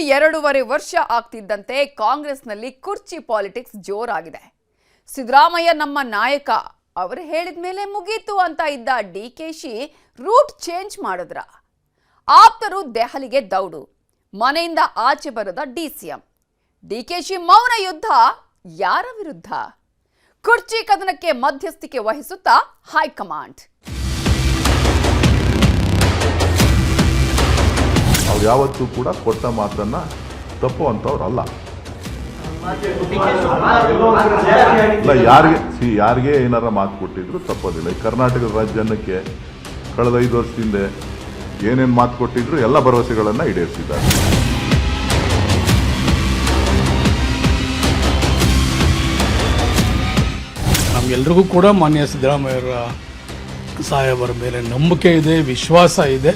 2.5 ವರ್ಷ ಆಗ್ತಿದ್ದಂತೆ ಕಾಂಗ್ರೆಸ್ನಲ್ಲಿ ಕುರ್ಚಿ ಪಾಲಿಟಿಕ್ಸ್ ಜೋರಾಗಿದೆ. ಸಿದ್ದರಾಮಯ್ಯ ನಮ್ಮ ನಾಯಕ ಅವರು ಹೇಳಿದ ಮೇಲೆ ಮುಗೀತು ಅಂತ ಇದ್ದ ಡಿಕೆಶಿ ರೂಟ್ ಚೇಂಜ್ ಮಾಡಿದ್ರ. ಆಪ್ತರು ದೆಹಲಿಗೆ ದೌಡು, ಮನೆಯಿಂದ ಆಚೆ ಬರದ ಡಿಸಿಎಂ. ಡಿಕೆಶಿ ಮೌನ ಯುದ್ಧ ಯಾರ ವಿರುದ್ಧ? ಕುರ್ಚಿ ಕದನಕ್ಕೆ ಮಧ್ಯಸ್ಥಿಕೆ ವಹಿಸುತ್ತಾ ಹೈಕಮಾಂಡ್. ಅವ್ರು ಯಾವತ್ತೂ ಕೂಡ ಕೊಟ್ಟ ಮಾತನ್ನ ತಪ್ಪುವಂಥವ್ರಲ್ಲ. ಯಾರಿಗೆ ಏನಾರ ಮಾತು ಕೊಟ್ಟಿದ್ರು ತಪ್ಪೋದಿಲ್ಲ. ಈ ಕರ್ನಾಟಕದ ರಾಜ್ಯಕ್ಕೆ ಕಳೆದ 5 ವರ್ಷದಿಂದ ಏನೇನು ಮಾತು ಕೊಟ್ಟಿದ್ರು ಎಲ್ಲ ಭರವಸೆಗಳನ್ನು ಈಡೇರಿಸಿದ್ದಾರೆ. ನಮಗೆಲ್ರಿಗೂ ಕೂಡ ಮಾನ್ಯ ಸಿದ್ದರಾಮಯ್ಯರ ಸಾಹೇಬರ ಮೇಲೆ ನಂಬಿಕೆ ಇದೆ, ವಿಶ್ವಾಸ ಇದೆ.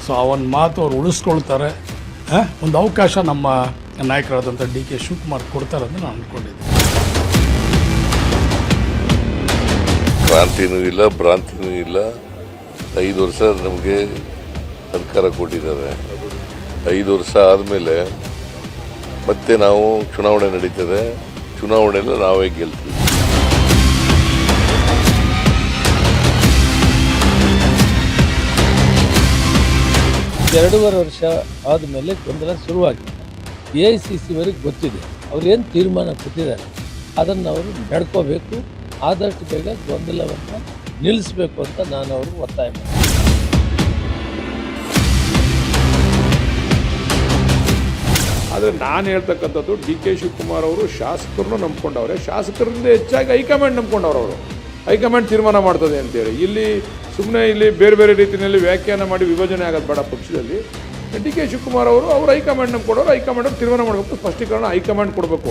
ಸೊ ಆ ಒಂದು ಮಾತು ಅವ್ರು ಉಳಿಸ್ಕೊಳ್ತಾರೆ. ಒಂದು ಅವಕಾಶ ನಮ್ಮ ನಾಯಕರಾದಂಥ ಡಿ.ಕೆ. ಶಿವಕುಮಾರ್ ಕೊಡ್ತಾರೆ ಅಂತ ನಾನು ಅಂದ್ಕೊಂಡಿದ್ದೆ. ಕ್ರಾಂತಿನೂ ಇಲ್ಲ, ಭ್ರಾಂತಿನೂ ಇಲ್ಲ. 5 ವರ್ಷ ನಮಗೆ ಸರ್ಕಾರ ಕೊಟ್ಟಿದ್ದಾರೆ. 5 ವರ್ಷ ಆದಮೇಲೆ ಮತ್ತೆ ನಾವು ಚುನಾವಣೆ ನಡೀತದೆ. ಚುನಾವಣೆಯಲ್ಲಿ ನಾವೇ ಗೆಲ್ತೀವಿ. ಎರಡೂವರೆ ವರ್ಷ ಆದಮೇಲೆ ಗೊಂದಲ ಶುರುವಾಗಿದೆ. AICC-ವರೆಗೆ ಗೊತ್ತಿದೆ, ಅವ್ರೇನು ತೀರ್ಮಾನ ಕೊಟ್ಟಿದ್ದಾರೆ ಅದನ್ನು ಅವರು ನಡ್ಕೋಬೇಕು. ಆದಷ್ಟು ಬೇಗ ಗೊಂದಲವನ್ನು ನಿಲ್ಲಿಸಬೇಕು ಅಂತ ನಾನು ಅವ್ರಿಗೆ ಒತ್ತಾಯ ಮಾಡ್ತೀನಿ. ಆದರೆ ನಾನು ಹೇಳ್ತಕ್ಕಂಥದ್ದು ಡಿ.ಕೆ. ಶಿವಕುಮಾರ್ ಅವರು ಶಾಸಕರನ್ನು ನಂಬ್ಕೊಂಡವ್ರೆ. ಶಾಸಕರಿಂದ ಹೆಚ್ಚಾಗಿ ಹೈಕಮಾಂಡ್ ನಂಬ್ಕೊಂಡವ್ರು. ಅವರು ಹೈಕಮಾಂಡ್ ತೀರ್ಮಾನ ಮಾಡ್ತದೆ ಅಂತೇಳಿ ಇಲ್ಲಿ ಸುಮ್ಮನೆ ಇಲ್ಲಿ ಬೇರೆ ಬೇರೆ ರೀತಿಯಲ್ಲಿ ವ್ಯಾಖ್ಯಾನ ಮಾಡಿ ವಿಭಜನೆ ಆಗೋದು ಬೇಡ. ಪಕ್ಷದಲ್ಲಿ ಡಿ.ಕೆ. ಶಿವಕುಮಾರ್ ಅವರು ಹೈಕಮಾಂಡ್ ನಂಬ್ಕೊಂಡವ್ರು. ಹೈಕಮಾಂಡ್ ತೀರ್ಮಾನ ಮಾಡಬೇಕು, ಸ್ಪಷ್ಟೀಕರಣ ಹೈಕಮಾಂಡ್ ಕೊಡಬೇಕು.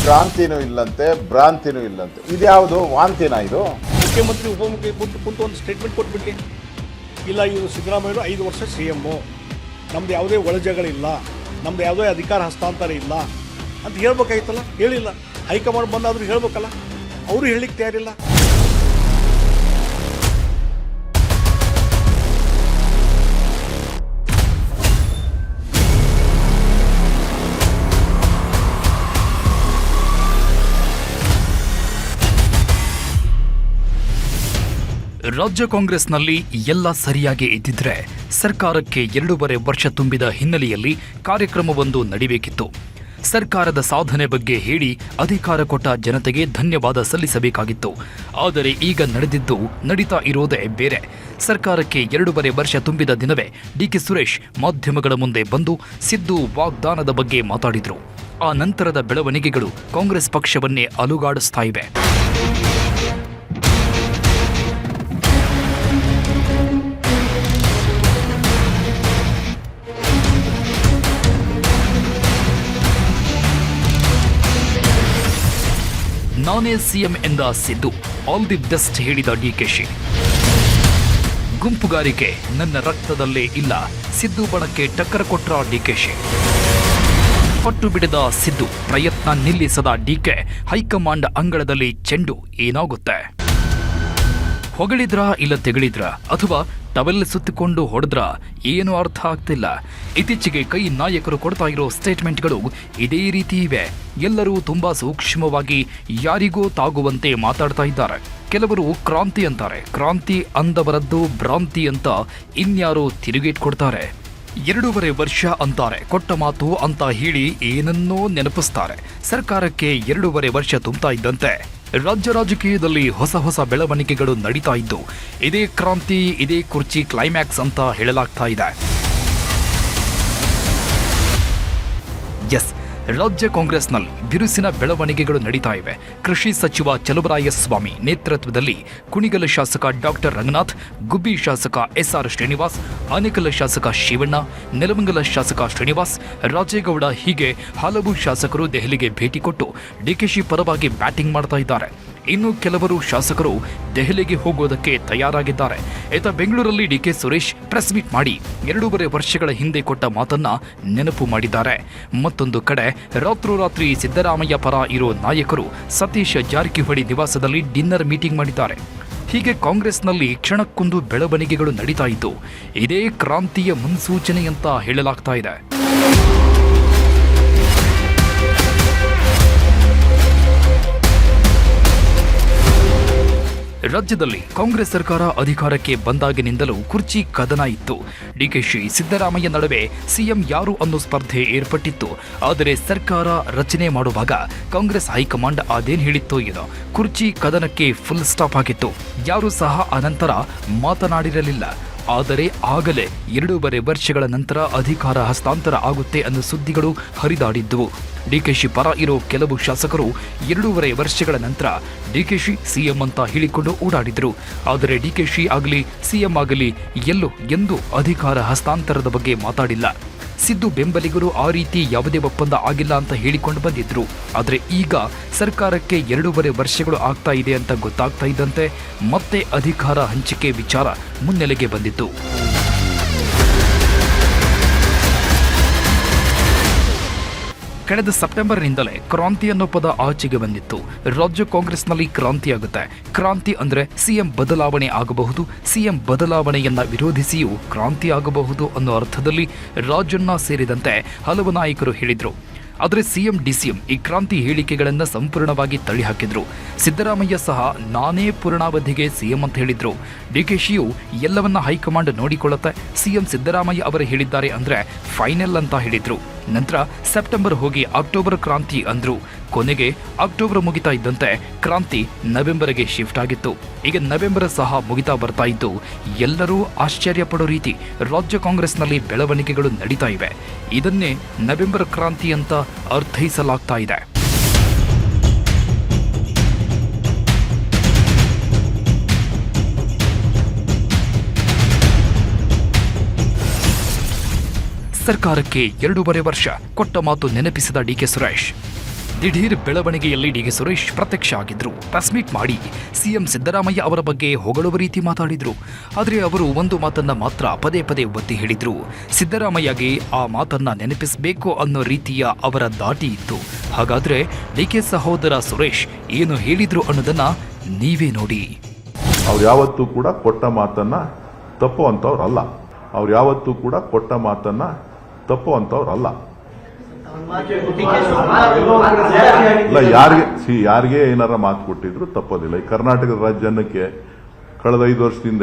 ಕ್ರಾಂತಿನೂ ಇಲ್ಲಂತೆ, ಭ್ರಾಂತಿನೂ ಇಲ್ಲಂತೆ. ಇದ್ಯಾವುದು ವಾಂತಿನ? ಇದು ಮುಖ್ಯಮಂತ್ರಿ ಉಪಮುಖ್ಯಮಂತ್ರಿ ಕುಂತು ಒಂದು ಸ್ಟೇಟ್ಮೆಂಟ್ ಕೊಟ್ಬಿಟ್ಟು ಇಲ್ಲ, ಇದು ಸಿದ್ದರಾಮಯ್ಯರು 5 ವರ್ಷ CM, ನಮ್ದು ಯಾವುದೇ ಒಳಜಗಳಿಲ್ಲ, ನಮ್ದು ಯಾವುದೇ ಅಧಿಕಾರ ಹಸ್ತಾಂತರ ಇಲ್ಲ ಅಂತ ಹೇಳ್ಬೇಕಾಯ್ತಲ್ಲ. ಹೇಳಿಲ್ಲ. ಹೈಕಮಾಂಡ್ ಬಂದಾದರೂ ಹೇಳ್ಬೇಕಲ್ಲ. ಅವರು ಹೇಳಿಕ್ಕೆ ತಯಾರಿಲ್ಲ. ರಾಜ್ಯ ಕಾಂಗ್ರೆಸ್ನಲ್ಲಿ ಎಲ್ಲ ಸರಿಯಾಗಿ ಇದ್ದಿದ್ರೆ ಸರ್ಕಾರಕ್ಕೆ 2.5 ವರ್ಷ ತುಂಬಿದ ಹಿನ್ನೆಲೆಯಲ್ಲಿ ಕಾರ್ಯಕ್ರಮವೊಂದು ನಡೀಬೇಕಿತ್ತು. ಸರ್ಕಾರದ ಸಾಧನೆ ಬಗ್ಗೆ ಹೇಳಿ ಅಧಿಕಾರ ಕೊಟ್ಟ ಜನತೆಗೆ ಧನ್ಯವಾದ ಸಲ್ಲಿಸಬೇಕಾಗಿತ್ತು. ಆದರೆ ಈಗ ನಡೀತಾ ಇರೋದೇ ಬೇರೆ. ಸರ್ಕಾರಕ್ಕೆ 2.5 ವರ್ಷ ತುಂಬಿದ ದಿನವೇ ಡಿ.ಕೆ. ಸುರೇಶ್ ಮಾಧ್ಯಮಗಳ ಮುಂದೆ ಬಂದು ಸಿದ್ದು ವಾಗ್ದಾನದ ಬಗ್ಗೆ ಮಾತಾಡಿದ್ರು. ಆ ನಂತರದ ಬೆಳವಣಿಗೆಗಳು ಕಾಂಗ್ರೆಸ್ ಪಕ್ಷವನ್ನೇ ಅಲುಗಾಡಿಸ್ತಾ ಇವೆ. ನಾನೇ CM ಎಂದ ಸಿದ್ದು, ಆಲ್ ದಿ ಬೆಸ್ಟ್ ಹೇಳಿದ ಡಿಕೆಶಿ. ಗುಂಪುಗಾರಿಕೆ ನನ್ನ ರಕ್ತದಲ್ಲೇ ಇಲ್ಲ, ಸಿದ್ದು ಬಣಕ್ಕೆ ಟಕ್ಕರ್ ಕೊಟ್ರ ಡಿಕೆಶಿ. ಪಟ್ಟು ಬಿಡದ ಸಿದ್ದು, ಪ್ರಯತ್ನ ನಿಲ್ಲಿಸದ ಡಿಕೆ. ಹೈಕಮಾಂಡ್ ಅಂಗಳದಲ್ಲಿ ಚೆಂಡು ಏನಾಗುತ್ತೆ? ಹೊಗಳಿದ್ರ ಇಲ್ಲ ತೆಗಳಿದ್ರ ಅಥವಾ ಟವೆಲ್ ಸುತ್ತಿಕೊಂಡು ಹೊಡೆದ್ರ ಏನು ಅರ್ಥ ಆಗ್ತಿಲ್ಲ. ಇತ್ತೀಚೆಗೆ ಕೈ ನಾಯಕರು ಕೊಡ್ತಾ ಇರೋ ಸ್ಟೇಟ್ಮೆಂಟ್ಗಳು ಇದೇ ರೀತಿ ಇವೆ. ಎಲ್ಲರೂ ತುಂಬಾ ಸೂಕ್ಷ್ಮವಾಗಿ ಯಾರಿಗೂ ತಾಗುವಂತೆ ಮಾತಾಡ್ತಾ ಇದ್ದಾರೆ. ಕೆಲವರು ಕ್ರಾಂತಿ ಅಂತಾರೆ, ಕ್ರಾಂತಿ ಅಂದವರದ್ದು ಭ್ರಾಂತಿ ಅಂತ ಇನ್ಯಾರೋ ತಿರುಗೇಟ್ಕೊಡ್ತಾರೆ. 2.5 ವರ್ಷ ಅಂತಾರೆ, ಕೊಟ್ಟ ಮಾತು ಅಂತ ಹೇಳಿ ಏನನ್ನೋ ನೆನಪಿಸ್ತಾರೆ. ಸರ್ಕಾರಕ್ಕೆ 2.5 ವರ್ಷ ತುಂಬ್ತಾ ಇದ್ದಂತೆ ರಾಜ್ಯ ರಾಜಕೀಯದಲ್ಲಿ ಹೊಸ ಬೆಳವಣಿಗೆಗಳು ನಡೀತಾ ಇದ್ದು ಇದೇ ಕ್ರಾಂತಿ, ಇದೇ ಕುರ್ಚಿ ಕ್ಲೈಮ್ಯಾಕ್ಸ್ ಅಂತ ಹೇಳಲಾಗ್ತಾ ಇದೆ. ಎಸ್, ರಾಜ್ಯ ಕಾಂಗ್ರೆಸ್ನಲ್ಲಿ ಬಿರುಸಿನ ಬೆಳವಣಿಗೆಗಳು ನಡೀತಾ ಇವೆ. ಕೃಷಿ ಸಚಿವ ಚಲುವರಾಯಸ್ವಾಮಿ ನೇತೃತ್ವದಲ್ಲಿ ಕುಣಿಗಲ ಶಾಸಕ ಡಾಕ್ಟರ್ ರಂಗನಾಥ್, ಗುಬ್ಬಿ ಶಾಸಕ SR ಶ್ರೀನಿವಾಸ್, ಆನೇಕಲ್ ಶಾಸಕ ಶಿವಣ್ಣ, ನೆಲಮಂಗಲ ಶಾಸಕ ಶ್ರೀನಿವಾಸ್, ರಾಜೇಗೌಡ ಹೀಗೆ ಹಲವು ಶಾಸಕರು ದೆಹಲಿಗೆ ಭೇಟಿ ಕೊಟ್ಟು ಡಿಕೆಶಿ ಪರವಾಗಿ ಬ್ಯಾಟಿಂಗ್ ಮಾಡ್ತಾ ಇದ್ದಾರೆ. ಇನ್ನು ಕೆಲವರು ಶಾಸಕರು ದೆಹಲಿಗೆ ಹೋಗೋದಕ್ಕೆ ತಯಾರಾಗಿದ್ದಾರೆ. ಇತ್ತ ಬೆಂಗಳೂರಲ್ಲಿ ಡಿಕೆ ಸುರೇಶ್ ಪ್ರೆಸ್ ಮೀಟ್ ಮಾಡಿ 2.5 ವರ್ಷಗಳ ಹಿಂದೆ ಕೊಟ್ಟ ಮಾತನ್ನ ನೆನಪು ಮಾಡಿದ್ದಾರೆ. ಮತ್ತೊಂದು ಕಡೆ ರಾತ್ರೋರಾತ್ರಿ ಸಿದ್ದರಾಮಯ್ಯ ಪರ ಇರೋ ನಾಯಕರು ಸತೀಶ್ ಜಾರಕಿಹೊಳಿ ನಿವಾಸದಲ್ಲಿ ಡಿನ್ನರ್ ಮೀಟಿಂಗ್ ಮಾಡಿದ್ದಾರೆ. ಹೀಗೆ ಕಾಂಗ್ರೆಸ್ನಲ್ಲಿ ಕ್ಷಣಕ್ಕೊಂದು ಬೆಳವಣಿಗೆಗಳು ನಡೀತಾ ಇದ್ದು ಇದೇ ಕ್ರಾಂತಿಯ ಮುನ್ಸೂಚನೆ ಅಂತ ಹೇಳಲಾಗ್ತಾ ಇದೆ. ರಾಜ್ಯದಲ್ಲಿ ಕಾಂಗ್ರೆಸ್ ಸರ್ಕಾರ ಅಧಿಕಾರಕ್ಕೆ ಬಂದಾಗಿನಿಂದಲೂ ಕುರ್ಚಿ ಕದನ ಇತ್ತು. ಡಿಕೆಶಿ ಸಿದ್ದರಾಮಯ್ಯ ನಡುವೆ ಸಿಎಂ ಯಾರು ಅನ್ನೋ ಸ್ಪರ್ಧೆ ಏರ್ಪಟ್ಟಿತ್ತು. ಆದರೆ ಸರ್ಕಾರ ರಚನೆ ಮಾಡುವಾಗ ಕಾಂಗ್ರೆಸ್ ಹೈಕಮಾಂಡ್ ಅದೇನ್ ಹೇಳಿತ್ತೋ ಏನೋ ಕುರ್ಚಿ ಕದನಕ್ಕೆ ಫುಲ್ ಸ್ಟಾಪ್ ಆಗಿತ್ತು. ಯಾರೂ ಸಹ ಅನಂತರ ಮಾತನಾಡಿರಲಿಲ್ಲ. ಆದರೆ ಆಗಲೇ 2.5 ವರ್ಷಗಳ ನಂತರ ಅಧಿಕಾರ ಹಸ್ತಾಂತರ ಆಗುತ್ತೆ ಅನ್ನೋ ಸುದ್ದಿಗಳು ಹರಿದಾಡಿದ್ದವು. ಡಿಕೆಶಿ ಪರ ಇರೋ ಕೆಲವು ಶಾಸಕರು 2.5 ವರ್ಷಗಳ ನಂತರ ಡಿಕೆಶಿ ಸಿಎಂ ಅಂತ ಹೇಳಿಕೊಂಡು ಓಡಾಡಿದ್ರು. ಆದರೆ ಡಿಕೆಶಿ ಆಗಲಿ ಸಿಎಂ ಆಗಲಿ ಎಂದೂ ಅಧಿಕಾರ ಹಸ್ತಾಂತರದ ಬಗ್ಗೆ ಮಾತಾಡಿಲ್ಲ. ಸಿದ್ದು ಬೆಂಬಲಿಗರು ಆ ರೀತಿ ಯಾವುದೇ ಒಪ್ಪಂದ ಆಗಿಲ್ಲ ಅಂತ ಹೇಳಿಕೊಂಡು ಬಂದಿದ್ರು. ಆದರೆ ಈಗ ಸರ್ಕಾರಕ್ಕೆ 2.5 ವರ್ಷಗಳು ಆಗ್ತಾ ಇದೆ ಅಂತ ಗೊತ್ತಾಗ್ತಾ ಇದ್ದಂತೆ ಮತ್ತೆ ಅಧಿಕಾರ ಹಂಚಿಕೆ ವಿಚಾರ ಮುನ್ನೆಲೆಗೆ ಬಂದಿತ್ತು. ಕಳೆದ ಸೆಪ್ಟೆಂಬರ್ನಿಂದಲೇ ಕ್ರಾಂತಿ ಅನ್ನೋ ಪದ ಆಚೆಗೆ ಬಂದಿತ್ತು. ರಾಜ್ಯ ಕಾಂಗ್ರೆಸ್ನಲ್ಲಿ ಕ್ರಾಂತಿಯಾಗುತ್ತೆ. ಕ್ರಾಂತಿ ಅಂದ್ರೆ ಸಿಎಂ ಬದಲಾವಣೆ ಆಗಬಹುದು, ಸಿಎಂ ಬದಲಾವಣೆಯನ್ನ ವಿರೋಧಿಸಿಯೂ ಕ್ರಾಂತಿ ಆಗಬಹುದು ಅನ್ನೋ ಅರ್ಥದಲ್ಲಿ ರಾಜಣ್ಣ ಸೇರಿದಂತೆ ಹಲವು ನಾಯಕರು ಹೇಳಿದ್ರು. ಆದರೆ ಸಿಎಂ ಡಿಸಿಎಂ ಈ ಕ್ರಾಂತಿ ಹೇಳಿಕೆಗಳನ್ನು ಸಂಪೂರ್ಣವಾಗಿ ತಳ್ಳಿಹಾಕಿದ್ರು. ಸಿದ್ದರಾಮಯ್ಯ ಸಹ ನಾನೇ ಪೂರ್ಣಾವಧಿಗೆ ಸಿಎಂ ಅಂತ ಹೇಳಿದ್ರು. ಡಿಕೆಶಿಯು ಎಲ್ಲವನ್ನ ಹೈಕಮಾಂಡ್ ನೋಡಿಕೊಳ್ಳುತ್ತೆ, ಸಿಎಂ ಸಿದ್ದರಾಮಯ್ಯ ಅವರು ಹೇಳಿದ್ದಾರೆ ಅಂದ್ರೆ ಫೈನಲ್ ಅಂತ ಹೇಳಿದ್ರು. ನಂತರ ಸೆಪ್ಟೆಂಬರ್ ಹೋಗಿ ಅಕ್ಟೋಬರ್ ಕ್ರಾಂತಿ ಅಂದ್ರು. ಕೊನೆಗೆ ಅಕ್ಟೋಬರ್ ಮುಗಿತಾ ಇದ್ದಂತೆ ಕ್ರಾಂತಿ ನವೆಂಬರ್ಗೆ ಶಿಫ್ಟ್ ಆಗಿತ್ತು. ಈಗ ನವೆಂಬರ್ ಸಹ ಮುಗಿತಾ ಬರ್ತಾ ಇದ್ದು ಎಲ್ಲರೂ ಆಶ್ಚರ್ಯ ಪಡೋ ರೀತಿ ರಾಜ್ಯ ಕಾಂಗ್ರೆಸ್ನಲ್ಲಿ ಬೆಳವಣಿಗೆಗಳು ನಡೀತಾ ಇವೆ. ಇದನ್ನೇ ನವೆಂಬರ್ ಕ್ರಾಂತಿ ಅಂತ ಅರ್ಥೈಸಲಾಗ್ತಾ ಇದೆ. ಸರ್ಕಾರಕ್ಕೆ 2.5 ವರ್ಷ ಕೊಟ್ಟ ಮಾತು ನೆನಪಿಸಿದ ಡಿಕೆ ಸುರೇಶ್. ದಿಢೀರ್ ಬೆಳವಣಿಗೆಯಲ್ಲಿ ಡಿಕೆ ಸುರೇಶ್ ಪ್ರತ್ಯಕ್ಷ ಆಗಿದ್ರು. ಪ್ರೆಸ್ ಮೀಟ್ ಮಾಡಿ ಸಿಎಂ ಸಿದ್ದರಾಮಯ್ಯ ಅವರ ಬಗ್ಗೆ ಹೊಗಳುವ ರೀತಿ ಮಾತಾಡಿದ್ರು. ಆದರೆ ಅವರು ಒಂದು ಮಾತನ್ನ ಮಾತ್ರ ಪದೇ ಪದೇ ಒತ್ತಿ ಹೇಳಿದ್ರು. ಸಿದ್ದರಾಮಯ್ಯಗೆ ಆ ಮಾತನ್ನ ನೆನಪಿಸಬೇಕು ಅನ್ನೋ ರೀತಿಯ ಅವರ ದಾಟಿ ಇತ್ತು. ಹಾಗಾದ್ರೆ ಡಿಕೆ ಸಹೋದರ ಸುರೇಶ್ ಏನು ಹೇಳಿದ್ರು ಅನ್ನೋದನ್ನ ನೀವೇ ನೋಡಿ. ಅವ್ರು ಯಾವತ್ತೂ ಕೂಡ ಕೊಟ್ಟ ಮಾತನ್ನ ತಪ್ಪುವಂಥವ್ರಲ್ಲ. ಅವ್ರು ಯಾವತ್ತೂ ಕೂಡ ಕೊಟ್ಟ ಮಾತನ್ನ ತಪ್ಪುವಂಥವ್ರಲ್ಲ. ಇಲ್ಲ, ಯಾರಿಗೆ ಏನಾರ ಮಾತು ಕೊಟ್ಟಿದ್ರು ತಪ್ಪೋದಿಲ್ಲ. ಈ ಕರ್ನಾಟಕದ ರಾಜ್ಯಕ್ಕೆ ಕಳೆದ 5 ವರ್ಷದಿಂದ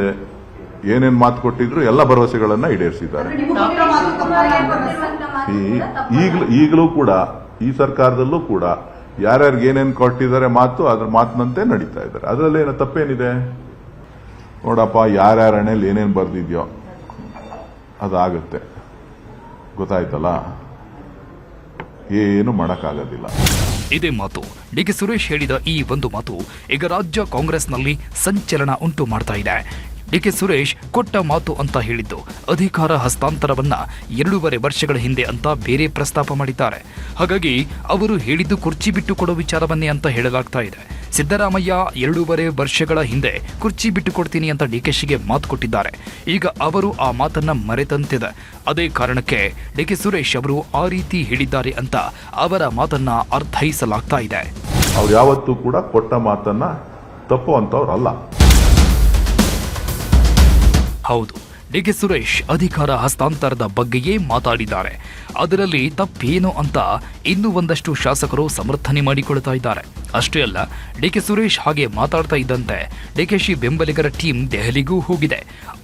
ಏನೇನ್ ಮಾತು ಕೊಟ್ಟಿದ್ರು ಎಲ್ಲ ಭರವಸೆಗಳನ್ನ ಈಡೇರಿಸಿದ್ದಾರೆ. ಈಗಲೂ ಕೂಡ ಈ ಸರ್ಕಾರದಲ್ಲೂ ಕೂಡ ಯಾರ್ಯಾರಿಗೆ ಏನೇನ್ ಕೊಟ್ಟಿದ್ದಾರೆ ಮಾತು ಅದ್ರ ಮಾತಿನಂತೆ ನಡೀತಾ ಇದ್ದಾರೆ. ಅದರಲ್ಲಿ ಏನೋ ತಪ್ಪೇನಿದೆ? ನೋಡಪ್ಪ, ಯಾರ್ಯಾರ ಹಣೆಯಲ್ಲಿ ಏನೇನ್ ಬರ್ದಿದ್ಯೋ ಅದಾಗುತ್ತೆ, ಗೊತ್ತಾಯ್ತಲ್ಲ, ಏನು ಮಾಡಕ್ಕಾಗೋದಿಲ್ಲ. ಇದೇ ಮಾತು ಡಿಕೆ ಸುರೇಶ್ ಹೇಳಿದ ಈ ಒಂದು ಮಾತು ಈಗ ರಾಜ್ಯ ಕಾಂಗ್ರೆಸ್ನಲ್ಲಿ ಸಂಚಲನ ಉಂಟು ಮಾಡ್ತಾ ಇದೆ. ಡಿಕೆ ಸುರೇಶ್ ಕೊಟ್ಟ ಮಾತು ಅಂತ ಹೇಳಿದ್ದು ಅಧಿಕಾರ ಹಸ್ತಾಂತರವನ್ನ 2.5 ವರ್ಷಗಳ ಹಿಂದೆ ಅಂತ ಬೇರೆ ಪ್ರಸ್ತಾಪ ಮಾಡಿದ್ದಾರೆ. ಹಾಗಾಗಿ ಅವರು ಹೇಳಿದ್ದು ಕುರ್ಚಿ ಬಿಟ್ಟು ಕೊಡೋ ವಿಚಾರವನ್ನೇ ಅಂತ ಹೇಳಲಾಗ್ತಾ ಇದೆ. ಸಿದ್ದರಾಮಯ್ಯ 2.5 ವರ್ಷಗಳ ಹಿಂದೆ ಕುರ್ಚಿ ಬಿಟ್ಟು ಕೊಡ್ತೀನಿ ಅಂತ ಡಿಕೆಶಿಗೆ ಮಾತು ಕೊಟ್ಟಿದ್ದಾರೆ. ಈಗ ಅವರು ಆ ಮಾತನ್ನ ಮರೆತಂತಿದೆ. ಅದೇ ಕಾರಣಕ್ಕೆ ಡಿಕೆ ಸುರೇಶ್ ಅವರು ಆ ರೀತಿ ಹೇಳಿದ್ದಾರೆ ಅಂತ ಅವರ ಮಾತನ್ನ ಅರ್ಥೈಸಲಾಗ್ತಾ ಇದೆ. ಅವ್ರು ಯಾವತ್ತೂ ಕೂಡ ಕೊಟ್ಟ ಮಾತನ್ನ ತಪ್ಪುವಂಥವ್ರಲ್ಲ. ಹೌದು, ಡಿಕೆ ಸುರೇಶ್ ಅಧಿಕಾರ ಹಸ್ತಾಂತರದ ಬಗ್ಗೆಯೇ ಮಾತಾಡಿದ್ದಾರೆ. ಅದರಲ್ಲಿ ತಪ್ಪೇನು ಅಂತ ಇನ್ನೂ ಒಂದಷ್ಟು ಶಾಸಕರು ಸಮರ್ಥನೆ ಮಾಡಿಕೊಳ್ತಾ ಇದ್ದಾರೆ. ಅಷ್ಟೇ ಅಲ್ಲ, ಡಿಕೆ ಸುರೇಶ್ ಹಾಗೆ ಮಾತಾಡ್ತಾ ಇದ್ದಂತೆ ಡಿಕೆಶಿ ಬೆಂಬಲಿಗರ ಟೀಮ್ ದೆಹಲಿಗೂ ಹೋಗಿದೆ.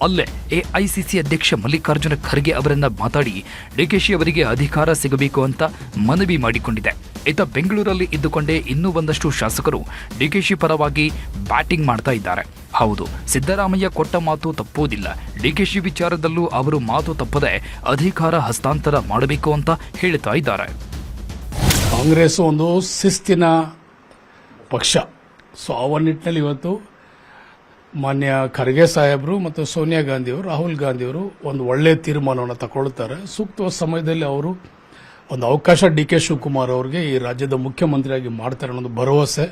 ಅಲ್ಲೇ ಎಐಸಿಸಿ ಅಧ್ಯಕ್ಷ ಮಲ್ಲಿಕಾರ್ಜುನ ಖರ್ಗೆ ಅವರನ್ನ ಮಾತಾಡಿ ಡಿಕೆಶಿ ಅವರಿಗೆ ಅಧಿಕಾರ ಸಿಗಬೇಕು ಅಂತ ಮನವಿ ಮಾಡಿಕೊಂಡಿದೆ. ಇತ್ತ ಬೆಂಗಳೂರಲ್ಲಿ ಇದ್ದುಕೊಂಡೇ ಇನ್ನೂ ಒಂದಷ್ಟು ಶಾಸಕರು ಡಿಕೆಶಿ ಪರವಾಗಿ ಬ್ಯಾಟಿಂಗ್ ಮಾಡ್ತಾ ಇದ್ದಾರೆ. ಹೌದು, ಸಿದ್ದರಾಮಯ್ಯ ಕೊಟ್ಟ ಮಾತು ತಪ್ಪುವುದಿಲ್ಲ. ಡಿಕೆಶಿ ವಿಚಾರದಲ್ಲೂ ಅವರು ಮಾತು ತಪ್ಪದೆ ಅಧಿಕಾರ ಹಸ್ತಾಂತರ ಮಾಡಬೇಕು ಅಂತ ಹೇಳ್ತಾ ಇದ್ದಾರೆ. ಕಾಂಗ್ರೆಸ್ ಒಂದು ಶಿಸ್ತಿನ ಪಕ್ಷ. ಸೊ ಆ ನಿಟ್ಟಿನಲ್ಲಿ ಇವತ್ತು ಮಾನ್ಯ ಖರ್ಗೆ ಸಾಹೇಬರು ಮತ್ತು ಸೋನಿಯಾ ಗಾಂಧಿಯವರು, ರಾಹುಲ್ ಗಾಂಧಿಯವರು ಒಂದು ಒಳ್ಳೆಯ ತೀರ್ಮಾನವನ್ನು ತಗೊಳ್ತಾರೆ. ಸೂಕ್ತ ಸಮಯದಲ್ಲಿ ಅವರು ಒಂದು ಅವಕಾಶ ಡಿ ಕೆ ಶಿವಕುಮಾರ್ ಅವರಿಗೆ ಈ ರಾಜ್ಯದ ಮುಖ್ಯಮಂತ್ರಿಯಾಗಿ ಮಾಡ್ತಾರೆ ಅನ್ನೋದು ಭರವಸೆ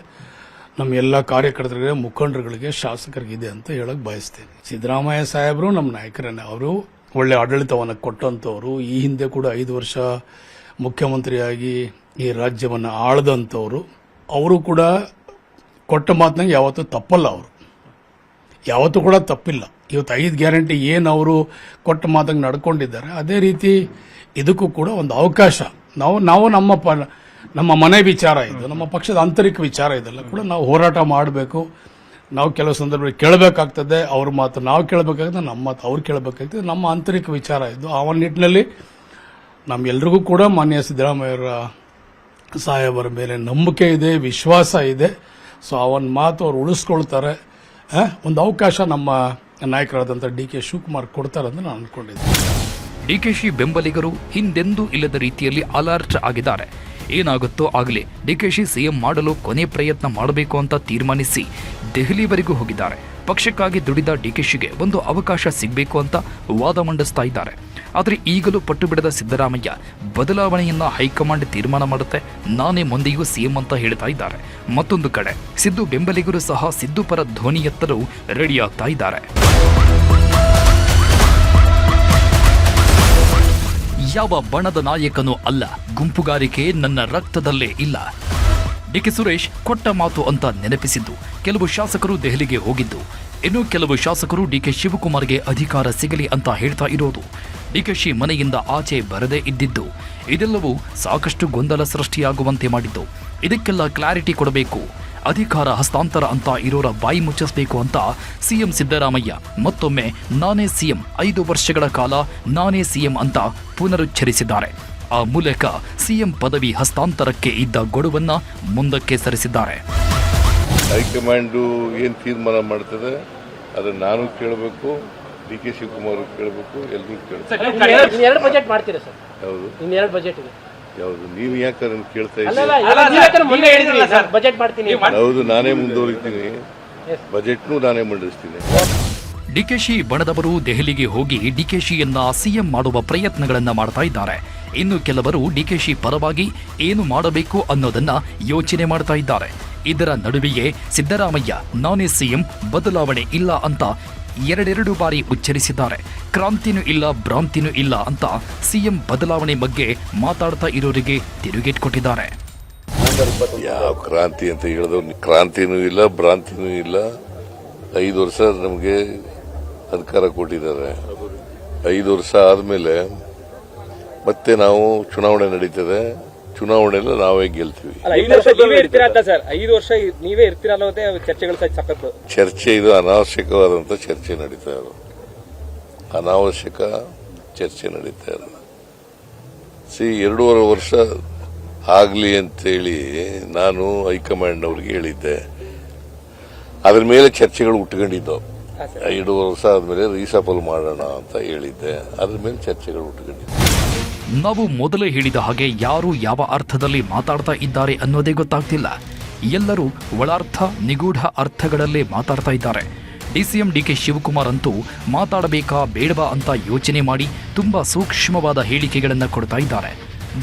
ನಮ್ಮ ಎಲ್ಲ ಕಾರ್ಯಕರ್ತರಿಗೆ, ಮುಖಂಡರುಗಳಿಗೆ, ಶಾಸಕರಿಗೆ ಇದೆ ಅಂತ ಹೇಳಕ್ ಬಯಸ್ತೇನೆ. ಸಿದ್ದರಾಮಯ್ಯ ಸಾಹೇಬರು ನಮ್ಮ ನಾಯಕರನ್ನೇ. ಅವರು ಒಳ್ಳೆ ಆಡಳಿತವನ್ನು ಕೊಟ್ಟಂತವ್ರು. ಈ ಹಿಂದೆ ಕೂಡ 5 ವರ್ಷ ಮುಖ್ಯಮಂತ್ರಿಯಾಗಿ ಈ ರಾಜ್ಯವನ್ನು ಆಳದಂತವ್ರು. ಅವರು ಕೂಡ ಕೊಟ್ಟ ಮಾತನಾಗ ಯಾವತ್ತೂ ತಪ್ಪಲ್ಲ. ಅವರು ಯಾವತ್ತೂ ಕೂಡ ತಪ್ಪಿಲ್ಲ. ಇವತ್ತು 5 ಗ್ಯಾರಂಟಿ ಏನು ಅವರು ಕೊಟ್ಟ ಮಾತಾಗ ನಡ್ಕೊಂಡಿದ್ದಾರೆ, ಅದೇ ರೀತಿ ಇದಕ್ಕೂ ಕೂಡ ಒಂದು ಅವಕಾಶ. ನಾವು ನಮ್ಮ ಮನೆ ವಿಚಾರ ಇದು, ನಮ್ಮ ಪಕ್ಷದ ಆಂತರಿಕ ವಿಚಾರ ಇದೆಲ್ಲ ಕೂಡ ನಾವು ಹೋರಾಟ ಮಾಡಬೇಕು. ನಾವು ಕೆಲವು ಸಂದರ್ಭದಲ್ಲಿ ಕೇಳಬೇಕಾಗ್ತದೆ, ಅವ್ರ ಮಾತು ನಾವು ಕೇಳಬೇಕಾಗ್ತದೆ, ನಮ್ಮ ಮಾತು ಅವ್ರು ಕೇಳಬೇಕಾಗ್ತದೆ. ನಮ್ಮ ಆಂತರಿಕ ವಿಚಾರ ಇದು. ಆ ಒಂದು ನಿಟ್ಟಿನಲ್ಲಿ ನಮ್ಮೆಲ್ರಿಗೂ ಕೂಡ ಮಾನ್ಯ ಸಿದ್ದರಾಮಯ್ಯ ಸಾಹೇಬರ ಮೇಲೆ ನಂಬಿಕೆ ಇದೆ, ವಿಶ್ವಾಸ ಇದೆ. ಸೊ ಆ ಒಂದು ಮಾತು ಅವ್ರು ಉಳಿಸ್ಕೊಳ್ತಾರೆ. ಒಂದು ಅವಕಾಶ ನಮ್ಮ ನಾಯಕರಾದಂಥ DK ಶಿವಕುಮಾರ್ ಕೊಡ್ತಾರೆ ಅಂತ ನಾನು ಅನ್ಕೊಂಡಿದ್ದೆ. ಡಿಕೆಶಿ ಬೆಂಬಲಿಗರು ಹಿಂದೆಂದೂ ಇಲ್ಲದ ರೀತಿಯಲ್ಲಿ ಅಲರ್ಟ್ ಆಗಿದ್ದಾರೆ. ಏನಾಗುತ್ತೋ ಆಗಲಿ, ಡಿಕೆಶಿ ಸಿಎಂ ಮಾಡಲು ಕೊನೆ ಪ್ರಯತ್ನ ಮಾಡಬೇಕು ಅಂತ ತೀರ್ಮಾನಿಸಿ ದೆಹಲಿವರೆಗೂ ಹೋಗಿದ್ದಾರೆ. ಪಕ್ಷಕ್ಕಾಗಿ ದುಡಿದ ಡಿಕೆಶಿಗೆ ಒಂದು ಅವಕಾಶ ಸಿಗಬೇಕು ಅಂತ ವಾದ ಮಂಡಿಸ್ತಾ ಇದ್ದಾರೆ. ಆದರೆ ಈಗಲೂ ಪಟ್ಟು ಬಿಡದ ಸಿದ್ದರಾಮಯ್ಯ ಬದಲಾವಣೆಯನ್ನ ಹೈಕಮಾಂಡ್ ತೀರ್ಮಾನ ಮಾಡುತ್ತೆ, ನಾನೇ ಮುಂದೆಯೂ ಸಿಎಂ ಅಂತ ಹೇಳ್ತಾ ಇದ್ದಾರೆ. ಮತ್ತೊಂದು ಕಡೆ ಸಿದ್ದು ಬೆಂಬಲಿಗರು ಸಹ ಸಿದ್ದು ಪರ ಧ್ವನಿ ಎತ್ತಲು ರೆಡಿಯಾಗ್ತಾ ಇದ್ದಾರೆ. ಯಾವ ಬಣದ ನಾಯಕನೂ ಅಲ್ಲ, ಗುಂಪುಗಾರಿಕೆ ನನ್ನ ರಕ್ತದಲ್ಲೇ ಇಲ್ಲ. ಡಿಕೆ ಸುರೇಶ್ ಕೊಟ್ಟ ಮಾತು ಅಂತ ನೆನಪಿಸಿದ್ದು. ಕೆಲವು ಶಾಸಕರು ದೆಹಲಿಗೆ ಹೋಗಿದ್ದು, ಇನ್ನು ಕೆಲವು ಶಾಸಕರು ಡಿಕೆ ಶಿವಕುಮಾರ್ಗೆ ಅಧಿಕಾರ ಸಿಗಲಿ ಅಂತ ಹೇಳ್ತಾ ಇರೋದು. ಡಿಕೆಶಿ ಮನೆಯಿಂದ ಆಚೆ ಬರದೇ ಇದ್ದಿದ್ದು, ಇದೆಲ್ಲವೂ ಸಾಕಷ್ಟು ಗೊಂದಲ ಸೃಷ್ಟಿಯಾಗುವಂತೆ ಮಾಡಿದ್ದು. ಇದಕ್ಕೆಲ್ಲ ಕ್ಲಾರಿಟಿ ಕೊಡಬೇಕು, ಅಧಿಕಾರ ಹಸ್ತಾಂತರ ಅಂತ ಇರೋರ ಬಾಯಿ ಮುಚ್ಚಿಸಬೇಕು ಅಂತ ಸಿಎಂ ಸಿದ್ದರಾಮಯ್ಯ ಮತ್ತೊಮ್ಮೆ ನಾನೇ ಸಿಎಂ, 5 ವರ್ಷಗಳ ಕಾಲ ನಾನೇ ಸಿಎಂ ಅಂತ ಪುನರುಚ್ಚರಿಸಿದ್ದಾರೆ. ಆ ಮೂಲಕ ಸಿಎಂ ಪದವಿ ಹಸ್ತಾಂತರಕ್ಕೆ ಇದ್ದ ಗಡುವನ್ನ ಮುಂದಕ್ಕೆ ಸರಿಸಿದ್ದಾರೆ. ಹೈಕಮಾಂಡು ಏನು ತೀರ್ಮಾನ ಮಾಡ್ತದೆ ಅದನ್ನು ನಾನು ಕೇಳಬೇಕು, DK ಶಿವಕುಮಾರ್ ಕೇಳಬೇಕು, ಎಲ್ಲರೂ ಕೇಳಬೇಕು. 2 ಬಜೆಟ್ ಮಾಡ್ತೀರಾ ಸರ್? ಯಾವುದು? ಇನ್ನೆರಡು ಬಜೆಟ್ ಇದೆ. ಯಾವುದು? ನೀವು ಯಾಕೆ ಅದನ್ನು ಕೇಳ್ತಾ ಇದ್ದೀರಿ? ಬಜೆಟ್ ಮಾಡ್ತೀನಿ. ಹೌದು, ನಾನೇ ಮುಂದುವರಿತೀನಿ, ಬಜೆಟ್ನು ನಾನೇ ಮಂಡಿಸ್ತೀನಿ. ಡಿಕೆಶಿ ಬಣದವರು ದೆಹಲಿಗೆ ಹೋಗಿ ಡಿಕೆಶಿಯನ್ನ ಸಿಎಂ ಮಾಡುವ ಪ್ರಯತ್ನಗಳನ್ನ ಮಾಡ್ತಾ ಇದ್ದಾರೆ. ಇನ್ನು ಕೆಲವರು ಡಿಕೆಶಿ ಪರವಾಗಿ ಏನು ಮಾಡಬೇಕು ಅನ್ನೋದನ್ನ ಯೋಚನೆ ಮಾಡ್ತಾ ಇದ್ದಾರೆ. ಇದರ ನಡುವೆಯೇ ಸಿದ್ದರಾಮಯ್ಯ ನಾನೇ ಸಿಎಂ, ಬದಲಾವಣೆ ಇಲ್ಲ ಅಂತ 2 ಬಾರಿ ಉಚ್ಚರಿಸಿದ್ದಾರೆ. ಕ್ರಾಂತಿನೂ ಇಲ್ಲ, ಭ್ರಾಂತಿನೂ ಇಲ್ಲ ಅಂತ ಸಿಎಂ ಬದಲಾವಣೆ ಬಗ್ಗೆ ಮಾತಾಡ್ತಾ ಇರೋರಿಗೆ ತಿರುಗೇಟ್ ಕೊಟ್ಟಿದ್ದಾರೆ. ಯಾವ ಕ್ರಾಂತಿ ಅಂತ ಹೇಳಿದವ್ರು? ಕ್ರಾಂತಿನೂ ಇಲ್ಲ, ಭ್ರಾಂತಿನೂ ಇಲ್ಲ. 5 ವರ್ಷ ನಮಗೆ ಅಧಿಕಾರ ಕೊಟ್ಟಿದ್ದಾರೆ. 5 ವರ್ಷ ಆದಮೇಲೆ ಮತ್ತೆ ನಾವು ಚುನಾವಣೆ ನಡೀತದೆ. ಚುನಾವಣೆಲ್ಲ ನಾವೇ ಗೆಲ್ತೀವಿ. 5 ವರ್ಷ ನೀವೇ ಇರ್ತೀರಾ ಅಂತ ಸರ್? 5 ವರ್ಷ ನೀವೇ ಇರ್ತೀರಾ ಅನ್ನೋದೇ ಚರ್ಚೆಗಳು ಸಖತ್ತು. ಚರ್ಚೆ ಇದು ಅನಾವಶ್ಯಕವಾದಂಥ ಚರ್ಚೆ ನಡೀತಾ ಇರೋದು. ಅನಾವಶ್ಯಕ ಚರ್ಚೆ ನಡೀತಾ ಇರೋದು. 2.5 ವರ್ಷ ಆಗಲಿ ಅಂತೇಳಿ ನಾನು ಹೈಕಮಾಂಡ್ನವ್ರಿಗೆ ಹೇಳಿದ್ದೆ. ಅದ್ರ ಮೇಲೆ ಚರ್ಚೆಗಳು ಉಟ್ಕೊಂಡಿದ್ದವು. 2 ವರ್ಷ ಆದಮೇಲೆ ರೀಸಫಲ್ ಮಾಡೋಣ ಅಂತ ಹೇಳಿದ್ದೆ. ಅದ್ರ ಮೇಲೆ ಚರ್ಚೆಗಳು ಉಟ್ಕೊಂಡಿದ್ದೆ. ನಾವು ಮೊದಲೇ ಹೇಳಿದ ಹಾಗೆ ಯಾರು ಯಾವ ಅರ್ಥದಲ್ಲಿ ಮಾತಾಡ್ತಾ ಇದ್ದಾರೆ ಅನ್ನೋದೇ ಗೊತ್ತಾಗ್ತಿಲ್ಲ. ಎಲ್ಲರೂ ಒಳಾರ್ಥ, ನಿಗೂಢ ಅರ್ಥಗಳಲ್ಲೇ ಮಾತಾಡ್ತಾ ಇದ್ದಾರೆ. ಡಿಸಿಎಂ DK ಶಿವಕುಮಾರ್ ಅಂತೂ ಮಾತಾಡಬೇಕಾ ಬೇಡವಾ ಅಂತ ಯೋಚನೆ ಮಾಡಿ ತುಂಬಾ ಸೂಕ್ಷ್ಮವಾದ ಹೇಳಿಕೆಗಳನ್ನು ಕೊಡ್ತಾ ಇದ್ದಾರೆ.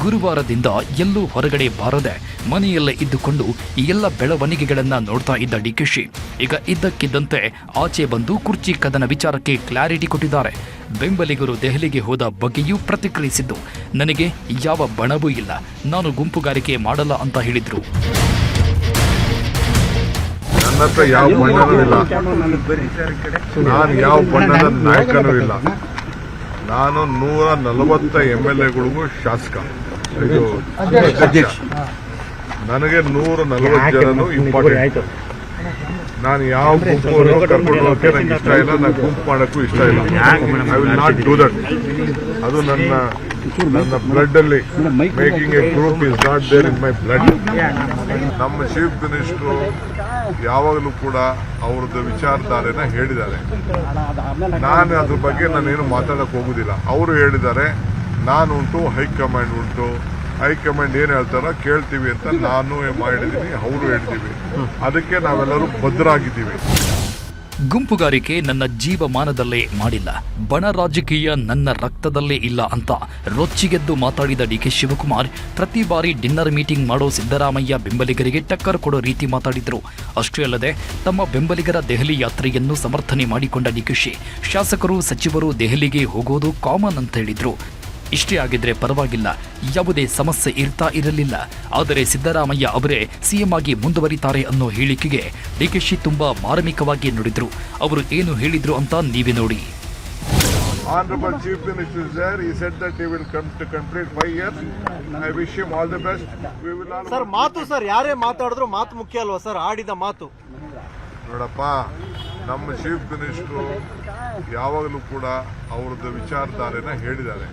ಗುರುವಾರದಿಂದ ಎಲ್ಲೂ ಹೊರಗಡೆ ಬಾರದೆ ಮನೆಯಲ್ಲೇ ಇದ್ದುಕೊಂಡು ಈ ಎಲ್ಲ ಬೆಳವಣಿಗೆಗಳನ್ನ ನೋಡ್ತಾ ಇದ್ದ ಡಿಕೆಶಿ ಈಗ ಇದ್ದಕ್ಕಿದ್ದಂತೆ ಆಚೆ ಬಂದು ಕುರ್ಚಿ ಕದನ ವಿಚಾರಕ್ಕೆ ಕ್ಲಾರಿಟಿ ಕೊಟ್ಟಿದ್ದಾರೆ. ಬೆಂಬಲಿಗರು ದೆಹಲಿಗೆ ಹೋದ ಬಗ್ಗೆಯೂ ಪ್ರತಿಕ್ರಿಯಿಸಿದ್ದು, ನನಗೆ ಯಾವ ಬಣವೂ ಇಲ್ಲ, ನಾನು ಗುಂಪುಗಾರಿಕೆ ಮಾಡಲ್ಲ ಅಂತ ಹೇಳಿದ್ರು. ನನ್ನ ಹತ್ರ ಯಾವ ಬಣ್ಣನೂ ಇಲ್ಲ, ನಾನು ಯಾವ ಬಣ್ಣದ ನಾಯಕನೂ ಇಲ್ಲ. ನಾನು 140 MLAಗಳಿಗೂ ಶಾಸಕ, ಇದು ಅಧ್ಯಕ್ಷ. ನನಗೆ 140 ಜನನು ಇಂಪಾರ್ಟೆಂಟ್. ನಾನು ಯಾವ ಗುಂಪು ಕರ್ಕೊಂಡು ಹೋಗಕ್ಕೆ ನಂಗೆ ಇಷ್ಟ ಇಲ್ಲ, ನಾನು ಗುಂಪು ಮಾಡೋಕ್ಕೂ ಇಷ್ಟ ಇಲ್ಲ. I will not do that. ಅದು ನನ್ನ ಬ್ಲಡ್ ಅಲ್ಲಿ making a group is not there in my blood. ನಮ್ಮ ಚೀಫ್ ಮಿನಿಸ್ಟರ್ ಯಾವಾಗಲೂ ಕೂಡ ಅವ್ರದ್ದು ವಿಚಾರಧಾರೆನ ಹೇಳಿದ್ದಾರೆ. ನಾನು ಅದ್ರ ಬಗ್ಗೆ ನಾನೇನು ಮಾತಾಡಕ್ ಹೋಗುದಿಲ್ಲ. ಅವರು ಹೇಳಿದ್ದಾರೆ, ನಾನು ಉಂಟು, ಹೈಕಮಾಂಡ್ ಉಂಟು. ಹೈಕಮಾಂಡ್ ಏನ್ ಹೇಳ್ತಾರ ಕೇಳ್ತೀವಿ ಅಂತ ನಾನು ಮಾಡಿದೀನಿ, ಅವರು ಹೇಳಿದೀವಿ. ಅದಕ್ಕೆ ನಾವೆಲ್ಲರೂ ಬದ್ಧರಾಗಿದ್ದೀವಿ. ಗುಂಪುಗಾರಿಕೆ ನನ್ನ ಜೀವಮಾನದಲ್ಲೇ ಮಾಡಿಲ್ಲ, ಬಣ ರಾಜಕೀಯ ನನ್ನ ರಕ್ತದಲ್ಲೇ ಇಲ್ಲ ಅಂತ ರೊಚ್ಚಿಗೆದ್ದು ಮಾತಾಡಿದ ಡಿಕೆ ಶಿವಕುಮಾರ್ ಪ್ರತಿ ಬಾರಿ ಡಿನ್ನರ್ ಮೀಟಿಂಗ್ ಮಾಡೋ ಸಿದ್ದರಾಮಯ್ಯ ಬೆಂಬಲಿಗರಿಗೆ ಟಕ್ಕರ್ ಕೊಡೋ ರೀತಿ ಮಾತಾಡಿದ್ರು. ಅಷ್ಟೇ ಅಲ್ಲದೆ ತಮ್ಮ ಬೆಂಬಲಿಗರ ದೆಹಲಿ ಯಾತ್ರೆಯನ್ನು ಸಮರ್ಥನೆ ಮಾಡಿಕೊಂಡ ಡಿಕೆಶಿ ಶಾಸಕರು ಸಚಿವರು ದೆಹಲಿಗೆ ಹೋಗೋದು ಕಾಮನ್ ಅಂತ ಹೇಳಿದ್ರು. ಇಷ್ಟೇ ಆಗಿದ್ರೆ ಪರವಾಗಿಲ್ಲ, ಯಾವುದೇ ಸಮಸ್ಯೆ ಇರ್ತಾ ಇರಲಿಲ್ಲ. ಆದರೆ ಸಿದ್ದರಾಮಯ್ಯ ಅವರೇ ಸಿಎಂ ಆಗಿ ಮುಂದುವರಿತಾರೆ ಅನ್ನೋ ಹೇಳಿಕೆಗೆ ಡಿಕೆಶಿ ತುಂಬಾ ಮಾರ್ಮಿಕವಾಗಿ ನುಡಿದ್ರು. ಅವರು ಏನು ಹೇಳಿದ್ರು ಅಂತ ನೀವೇ ನೋಡಿ. Honorable Chief Minister is there. He said that he will come to complete 5 years. I wish him all the best. We will all. Sir ಮಾತು ಸರ್ ಯಾರೇ ಮಾತಾಡಿದ್ರು ಮಾತು ಮುಖ್ಯ ಅಲ್ವಾ ಸರ್, ಆಡಿದ ಮಾತು. ನೋಡಪ್ಪ, ನಮ್ಮ ಚೀಫ್ ಮಿನಿಸ್ಟ್ರು ಯಾವಾಗಲೂ ಕೂಡ ಅವ್ರದ್ದು ವಿಚಾರಧಾರೆನ ಹೇಳಿದ್ದಾರೆ.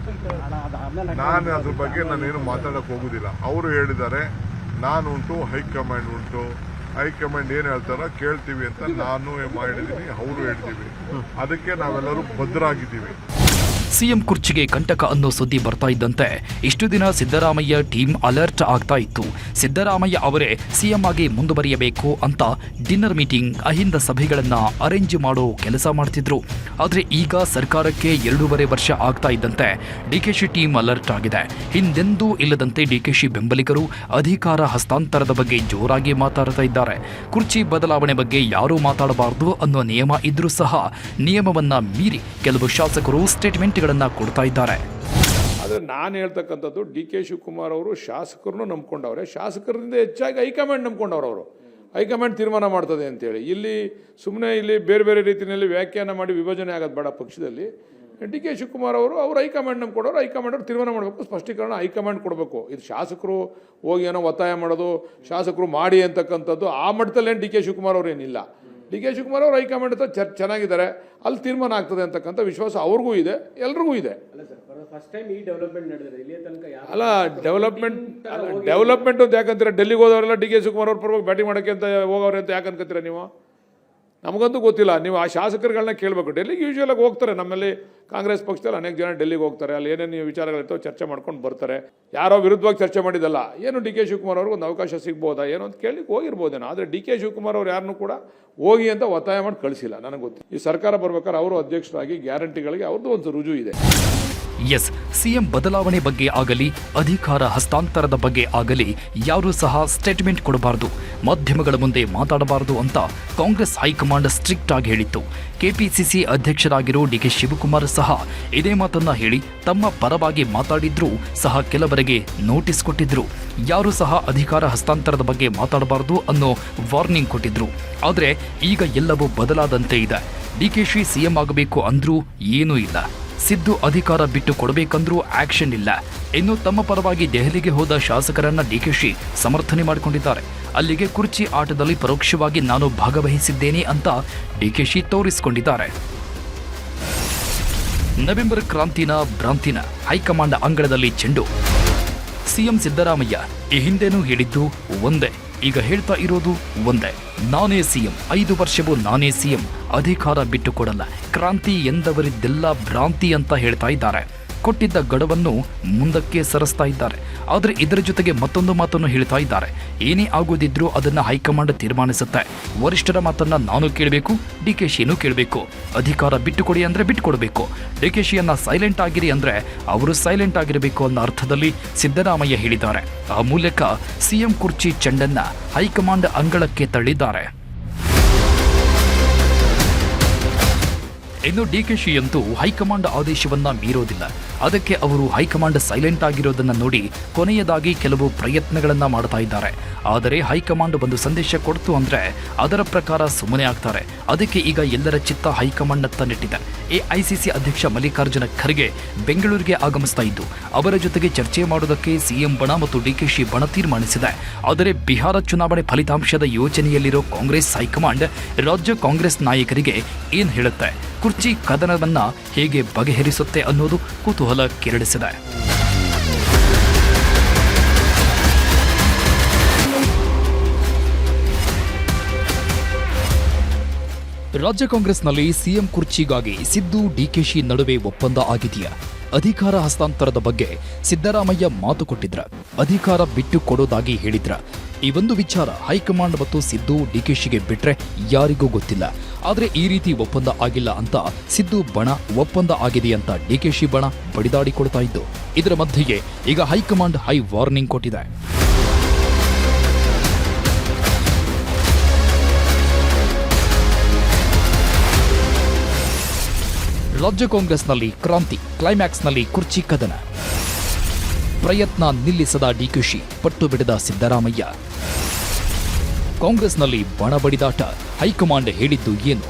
ನಾನು ಅದ್ರ ಬಗ್ಗೆ ನಾನೇನು ಮಾತಾಡಕ್ಕೆ ಹೋಗುದಿಲ್ಲ. ಅವರು ಹೇಳಿದ್ದಾರೆ, ನಾನುಂಟು ಹೈಕಮಾಂಡ್ ಉಂಟು, ಹೈಕಮಾಂಡ್ ಏನು ಹೇಳ್ತಾರೋ ಕೇಳ್ತೀವಿ ಅಂತ ನಾನು ಮಾಡಿದ್ದೀನಿ, ಅವರು ಹೇಳ್ತೀವಿ. ಅದಕ್ಕೆ ನಾವೆಲ್ಲರೂ ಭದ್ರಾಗಿದ್ದೀವಿ. ಸಿಎಂ ಕುರ್ಚಿಗೆ ಕಂಟಕ ಅನ್ನೋ ಸುದ್ದಿ ಬರ್ತಾ ಇದ್ದಂತೆ ಇಷ್ಟು ದಿನ ಸಿದ್ದರಾಮಯ್ಯ ಟೀಮ್ ಅಲರ್ಟ್ ಆಗ್ತಾ ಇತ್ತು. ಸಿದ್ದರಾಮಯ್ಯ ಅವರೇ ಸಿಎಂ ಆಗಿ ಮುಂದುವರಿಯಬೇಕು ಅಂತ ಡಿನ್ನರ್ ಮೀಟಿಂಗ್, ಅಹಿಂದ ಸಭೆಗಳನ್ನ ಅರೇಂಜ್ ಮಾಡೋ ಕೆಲಸ ಮಾಡ್ತಿದ್ರು. ಆದರೆ ಈಗ ಸರ್ಕಾರಕ್ಕೆ 2.5 ವರ್ಷ ಆಗ್ತಾ ಇದ್ದಂತೆ ಡಿಕೆಶಿ ಟೀಮ್ ಅಲರ್ಟ್ ಆಗಿದೆ. ಹಿಂದೆಂದೂ ಇಲ್ಲದಂತೆ ಡಿಕೆಶಿ ಬೆಂಬಲಿಗರು ಅಧಿಕಾರ ಹಸ್ತಾಂತರದ ಬಗ್ಗೆ ಜೋರಾಗಿ ಮಾತಾಡ್ತಾ ಇದ್ದಾರೆ. ಕುರ್ಚಿ ಬದಲಾವಣೆ ಬಗ್ಗೆ ಯಾರೂ ಮಾತಾಡಬಾರದು ಅನ್ನೋ ನಿಯಮ ಇದ್ರೂ ಸಹ ನಿಯಮವನ್ನ ಮೀರಿ ಕೆಲವು ಶಾಸಕರು ಸ್ಟೇಟ್ಮೆಂಟ್ ಕೊಡ್ತಾ ಇದ್ದಾರೆ. ಆದರೆ ನಾನು ಹೇಳ್ತಕ್ಕಂಥದ್ದು, ಡಿ ಕೆ ಶಿವಕುಮಾರ್ ಅವರು ಶಾಸಕರನ್ನು ನಂಬ್ಕೊಂಡವ್ರೆ, ಶಾಸಕರಿಂದ ಹೆಚ್ಚಾಗಿ ಹೈಕಮಾಂಡ್ ನಂಬ್ಕೊಂಡವ್ರು. ಅವರು ಹೈಕಮಾಂಡ್ ತೀರ್ಮಾನ ಮಾಡ್ತದೆ ಅಂತೇಳಿ ಇಲ್ಲಿ ಸುಮ್ಮನೆ ಇಲ್ಲಿ ಬೇರೆ ಬೇರೆ ರೀತಿಯಲ್ಲಿ ವ್ಯಾಖ್ಯಾನ ಮಾಡಿ ವಿಭಜನೆ ಆಗೋದು ಬೇಡ ಪಕ್ಷದಲ್ಲಿ. ಡಿ ಕೆ ಶಿವಕುಮಾರ್ ಅವರು ಹೈಕಮಾಂಡ್ ನಂಬ್ಕೊಂಡವ್ರು, ಹೈಕಮಾಂಡ್ ಅವರು ತೀರ್ಮಾನ ಮಾಡಬೇಕು, ಸ್ಪಷ್ಟೀಕರಣ ಹೈಕಮಾಂಡ್ ಕೊಡಬೇಕು. ಇದು ಶಾಸಕರು ಹೋಗಿ ಏನೋ ಒತ್ತಾಯ ಮಾಡೋದು, ಶಾಸಕರು ಮಾಡಿ ಅಂತಕ್ಕಂಥದ್ದು ಆ ಮಟ್ಟದಲ್ಲಿ ಡಿ ಕೆ ಶಿವಕುಮಾರ್ ಅವರು ಏನಿಲ್ಲ. ಡಿ ಕೆ ಶಿವಕುಮಾರ್ ಅವರು ಹೈಕಮಾಂಡ್ ಹತ್ರ ಚೆನ್ನಾಗಿದ್ದಾರೆ, ಅಲ್ಲಿ ತೀರ್ಮಾನ ಆಗ್ತದೆ ಅಂತಕ್ಕಂಥ ವಿಶ್ವಾಸ ಅವ್ರಿಗೂ ಇದೆ, ಎಲ್ರಿಗೂ ಇದೆ. ಅಲ್ಲ ಡೆವಲಪ್ಮೆಂಟ್ ಅಂತ ಯಾಕಂತೀರ? ಡೆಲ್ಲಿಗೆ ಹೋದವರೆಲ್ಲ ಡಿ ಕೆ ಶಿವಕುಮಾರ್ ಅವ್ರ ಪರವಾಗಿ ಬ್ಯಾಟಿಂಗ್ ಮಾಡೋಕ್ಕೆ ಅಂತ ಹೋಗೋರೆ ಅಂತ ಯಾಕೆ ಅನ್ಕೋತೀರ ನೀವು? ನಮಗಂತೂ ಗೊತ್ತಿಲ್ಲ. ನೀವು ಆ ಶಾಸಕರುಗಳನ್ನ ಕೇಳಬೇಕು. ಡೆಲ್ಲಿಗೆ ಯೂಶುವಲಾಗಿ ಹೋಗ್ತಾರೆ. ನಮ್ಮಲ್ಲಿ ಕಾಂಗ್ರೆಸ್ ಪಕ್ಷದಲ್ಲಿ ಅನೇಕ ಜನ ಡೆಲ್ಲಿಗೆ ಹೋಗ್ತಾರೆ, ಅಲ್ಲಿ ಏನೇನು ವಿಚಾರಗಳಿರ್ತವೆ ಚರ್ಚೆ ಮಾಡ್ಕೊಂಡು ಬರ್ತಾರೆ. ಯಾರೋ ವಿರುದ್ಧವಾಗಿ ಚರ್ಚೆ ಮಾಡಿದಲ್ಲ, ಏನು ಡಿ ಕೆ ಶಿವಕುಮಾರ್ ಅವ್ರಿಗೆ ಒಂದು ಅವಕಾಶ ಸಿಗ್ಬೋದಾ ಏನೋ ಅಂತ ಕೇಳಿ ಹೋಗಿರ್ಬೋದೇನೋ. ಆದರೆ ಡಿ ಕೆ ಶಿವಕುಮಾರ್ ಅವ್ರು ಯಾರನ್ನೂ ಕೂಡ ಹೋಗಿ ಅಂತ ಒತ್ತಾಯ ಮಾಡಿ ಕಳಿಸಿಲ್ಲ. ನನಗೆ ಗೊತ್ತಿಲ್ಲ. ಈ ಸರ್ಕಾರ ಬರ್ಬೇಕಾದ್ರೆ ಅವರು ಅಧ್ಯಕ್ಷರಾಗಿ ಗ್ಯಾರಂಟಿಗಳಿಗೆ ಅವ್ರದ್ದು ಒಂದು ರುಜು ಇದೆ. ಎಸ್, ಸಿಎಂ ಬದಲಾವಣೆ ಬಗ್ಗೆ ಆಗಲಿ ಅಧಿಕಾರ ಹಸ್ತಾಂತರದ ಬಗ್ಗೆ ಆಗಲಿ ಯಾರೂ ಸಹ ಸ್ಟೇಟ್ಮೆಂಟ್ ಕೊಡಬಾರದು, ಮಾಧ್ಯಮಗಳ ಮುಂದೆ ಮಾತಾಡಬಾರದು ಅಂತ ಕಾಂಗ್ರೆಸ್ ಹೈಕಮಾಂಡ್ ಸ್ಟ್ರಿಕ್ಟ್ ಆಗಿ ಹೇಳಿತ್ತು. ಕೆಪಿಸಿಸಿ ಅಧ್ಯಕ್ಷರಾಗಿರೋ ಡಿಕೆ ಶಿವಕುಮಾರ್ ಸಹ ಇದೇ ಮಾತನ್ನ ಹೇಳಿ ತಮ್ಮ ಪರವಾಗಿ ಮಾತಾಡಿದ್ರೂ ಸಹ ಕೆಲವರಿಗೆ ನೋಟಿಸ್ ಕೊಟ್ಟಿದ್ರು. ಯಾರೂ ಸಹ ಅಧಿಕಾರ ಹಸ್ತಾಂತರದ ಬಗ್ಗೆ ಮಾತಾಡಬಾರದು ಅನ್ನೋ ವಾರ್ನಿಂಗ್ ಕೊಟ್ಟಿದ್ರು. ಆದರೆ ಈಗ ಎಲ್ಲವೂ ಬದಲಾದಂತೆ ಇದೆ. ಡಿಕೆಶಿ ಸಿಎಂ ಆಗಬೇಕು ಅಂದ್ರೂ ಏನೂ ಇಲ್ಲ, ಸಿದ್ದು ಅಧಿಕಾರ ಬಿಟ್ಟು ಕೊಡಬೇಕಂದ್ರೂ ಆಕ್ಷನ್ ಇಲ್ಲ. ಇನ್ನು ತಮ್ಮ ಪರವಾಗಿ ದೆಹಲಿಗೆ ಹೋದ ಶಾಸಕರನ್ನ ಡಿಕೆಶಿ ಸಮರ್ಥನೆ ಮಾಡಿಕೊಂಡಿದ್ದಾರೆ. ಅಲ್ಲಿಗೆ ಕುರ್ಚಿ ಆಟದಲ್ಲಿ ಪರೋಕ್ಷವಾಗಿ ನಾನು ಭಾಗವಹಿಸಿದ್ದೇನೆ ಅಂತ ಡಿಕೆಶಿ ತೋರಿಸಿಕೊಂಡಿದ್ದಾರೆ. ನವೆಂಬರ್ ಕ್ರಾಂತಿನ ಭ್ರಾಂತಿನ ಹೈಕಮಾಂಡ್ ಅಂಗಳದಲ್ಲಿ ಚೆಂಡು. ಸಿಎಂ ಸಿದ್ದರಾಮಯ್ಯ ಈ ಹಿಂದೆನೂ ಹೇಳಿದ್ದು ಒಂದೇ, ಈಗ ಹೇಳ್ತಾ ಇರೋದು ಒಂದೇ, ನಾನೇ ಸಿಎಂ, 5 ವರ್ಷವೂ ನಾನೇ ಸಿಎಂ, ಅಧಿಕಾರ ಬಿಟ್ಟು ಕೊಡಲ್ಲ. ಕ್ರಾಂತಿ ಎಂದವರಿದ್ದೆಲ್ಲ ಭ್ರಾಂತಿ ಅಂತ ಹೇಳ್ತಾ ಇದ್ದಾರೆ. ಕೊಟ್ಟಿದ್ದ ಗಡುವನ್ನು ಮುಂದಕ್ಕೆ ಸರಿಸ್ತಾ ಇದ್ದಾರೆ. ಆದರೆ ಇದರ ಜೊತೆಗೆ ಮತ್ತೊಂದು ಮಾತನ್ನು ಹೇಳ್ತಾ ಇದ್ದಾರೆ. ಏನೇ ಆಗೋದಿದ್ರೂ ಅದನ್ನ ಹೈಕಮಾಂಡ್ ತೀರ್ಮಾನಿಸುತ್ತೆ. ವರಿಷ್ಠರ ಮಾತನ್ನ ನಾನು ಕೇಳಬೇಕು, ಡಿಕೆಶಿಯನ್ನು ಕೇಳಬೇಕು. ಅಧಿಕಾರ ಬಿಟ್ಟುಕೊಡಿ ಅಂದ್ರೆ ಬಿಟ್ಟುಕೊಡಬೇಕು. ಡಿಕೆಶಿಯನ್ನ ಸೈಲೆಂಟ್ ಆಗಿರಿ ಅಂದ್ರೆ ಅವರು ಸೈಲೆಂಟ್ ಆಗಿರಬೇಕು ಅನ್ನೋ ಅರ್ಥದಲ್ಲಿ ಸಿದ್ದರಾಮಯ್ಯ ಹೇಳಿದ್ದಾರೆ. ಆ ಮೂಲಕ ಸಿಎಂ ಕುರ್ಚಿ ಚೆಂಡನ್ನ ಹೈಕಮಾಂಡ್ ಅಂಗಳಕ್ಕೆ ತಳ್ಳಿದ್ದಾರೆ. ಇನ್ನು ಡಿಕೆಶಿ ಅಂತೂ ಹೈಕಮಾಂಡ್ ಆದೇಶವನ್ನ ಮೀರೋದಿಲ್ಲ. ಅದಕ್ಕೆ ಅವರು ಹೈಕಮಾಂಡ್ ಸೈಲೆಂಟ್ ಆಗಿರೋದನ್ನ ನೋಡಿ ಕೊನೆಯದಾಗಿ ಕೆಲವು ಪ್ರಯತ್ನಗಳನ್ನ ಮಾಡ್ತಾ ಇದ್ದಾರೆ. ಆದರೆ ಹೈಕಮಾಂಡ್ ಒಂದು ಸಂದೇಶ ಕೊಡ್ತು ಅಂದ್ರೆ ಅದರ ಪ್ರಕಾರ ಸುಮ್ಮನೆ ಆಗ್ತಾರೆ. ಅದಕ್ಕೆ ಈಗ ಎಲ್ಲರ ಚಿತ್ತ ಹೈಕಮಾಂಡ್ನತ್ತ ನೆಟ್ಟಿದೆ. ಎಐಸಿಸಿ ಅಧ್ಯಕ್ಷ ಮಲ್ಲಿಕಾರ್ಜುನ ಖರ್ಗೆ ಬೆಂಗಳೂರಿಗೆ ಆಗಮಿಸ್ತಾ ಇದ್ದು ಅವರ ಜೊತೆಗೆ ಚರ್ಚೆ ಮಾಡೋದಕ್ಕೆ ಸಿಎಂ ಬಣ ಮತ್ತು ಡಿಕೆಶಿ ಬಣ ತೀರ್ಮಾನಿಸಿದೆ. ಆದರೆ ಬಿಹಾರ ಚುನಾವಣೆ ಫಲಿತಾಂಶದ ಯೋಚನೆಯಲ್ಲಿರೋ ಕಾಂಗ್ರೆಸ್ ಹೈಕಮಾಂಡ್ ರಾಜ್ಯ ಕಾಂಗ್ರೆಸ್ ನಾಯಕರಿಗೆ ಏನ್ ಹೇಳುತ್ತೆ, ಕುರ್ಚಿ ಕದನವನ್ನ ಹೇಗೆ ಬಗೆಹರಿಸುತ್ತೆ ಅನ್ನೋದು ಕುತೂಹಲ ಕೆರಳಿಸಿದೆ. ರಾಜ್ಯ ಕಾಂಗ್ರೆಸ್ನಲ್ಲಿ ಸಿಎಂ ಕುರ್ಚಿಗಾಗಿ ಸಿದ್ದು ಡಿಕೆಶಿ ನಡುವೆ ಒಪ್ಪಂದ ಆಗಿದೆಯಾ? ಅಧಿಕಾರ ಹಸ್ತಾಂತರದ ಬಗ್ಗೆ ಸಿದ್ದರಾಮಯ್ಯ ಮಾತು ಕೊಟ್ಟಿದ್ರ, ಅಧಿಕಾರ ಬಿಟ್ಟು ಕೊಡೋದಾಗಿ ಹೇಳಿದ್ರ? ಈ ಒಂದು ವಿಚಾರ ಹೈಕಮಾಂಡ್ ಮತ್ತು ಸಿದ್ದು ಡಿಕೆಶಿಗೆ ಬಿಟ್ರೆ ಯಾರಿಗೂ ಗೊತ್ತಿಲ್ಲ. ಆದ್ರೆ ಈ ರೀತಿ ಒಪ್ಪಂದ ಆಗಿಲ್ಲ ಅಂತ ಸಿದ್ದು ಬಣ, ಒಪ್ಪಂದ ಆಗಿದೆ ಅಂತ ಡಿಕೆಶಿ ಬಣ ಬಡಿದಾಡಿಕೊಳ್ತಾ ಇದ್ದು, ಇದರ ಮಧ್ಯೆಯೇ ಈಗ ಹೈಕಮಾಂಡ್ ಹೈ ವಾರ್ನಿಂಗ್ ಕೊಟ್ಟಿದೆ. ರಾಜ್ಯ ಕಾಂಗ್ರೆಸ್ನಲ್ಲಿ ಕ್ರಾಂತಿ, ಕ್ಲೈಮ್ಯಾಕ್ಸ್ನಲ್ಲಿ ಕುರ್ಚಿ ಕದನ. ಪ್ರಯತ್ನ ನಿಲ್ಲಿಸದ ಡಿಕೆಶಿ, ಪಟ್ಟು ಬಿಡದ ಸಿದ್ದರಾಮಯ್ಯ. ಕಾಂಗ್ರೆಸ್ನಲ್ಲಿ ಬಣ ಬಡಿದಾಟ, ಹೈಕಮಾಂಡ್ ಹೇಳಿದ್ದು ಏನು?